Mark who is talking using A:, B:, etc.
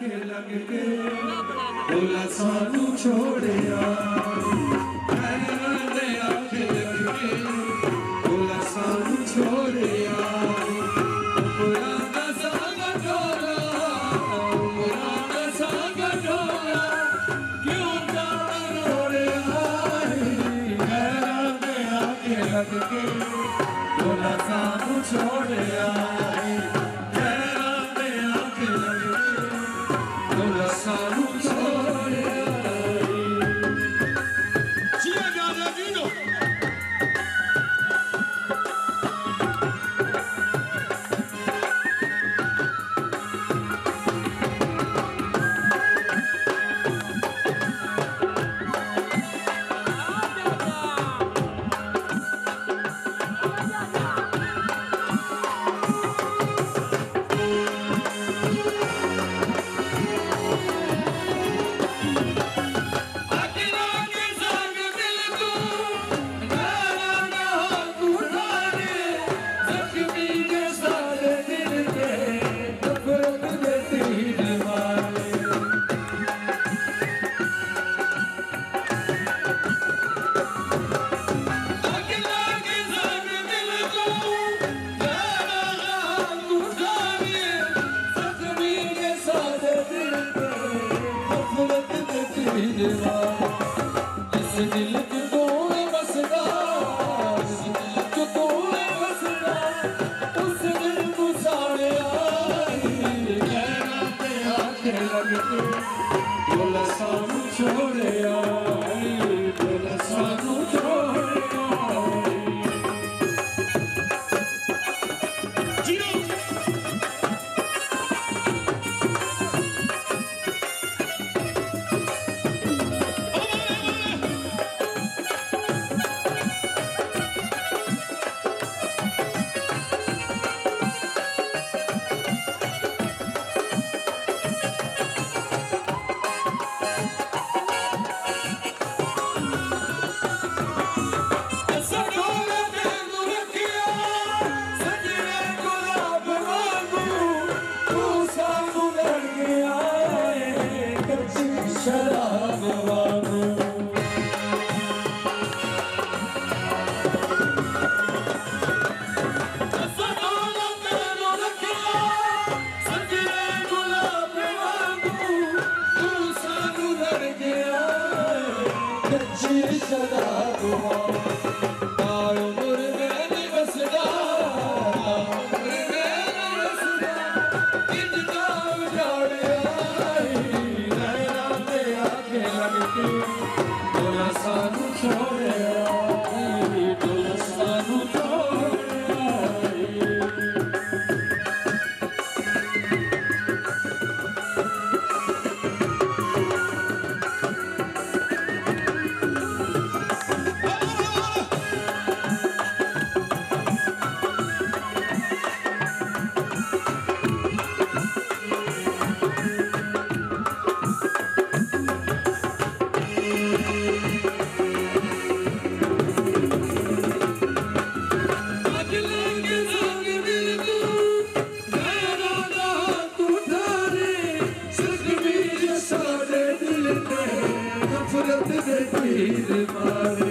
A: आखे लग के बोला सानू छोड़िया खैरा दे आखे लग के बोला सानू छोड़िया उमरा दा संग डोला उमरा दा संग डोला क्यों जान रोड़िया खैरा दे आखे लग के बोला सानू छोड़िया सानू छोड़िया जिया गाजा जीनो इस दिल के तोड़े बसदा इस दिल के तोड़े बसदा उस दिल को साड़े आई कहना पे आखे लग के बोला सानू छोड़े आई बोला सानू छोड़े शराब वांगू सनोला तेनू रखिया सजने गुलाब वांगू तू सानू लड़ गया कच्ची शराब वांगू तार उम्र में नहीं बसदा उम्र में नहीं बसदा कितना उजाड़िया बोला सानू छोड़िया बोला सानू छोड़िया नफरत दे तीर मारे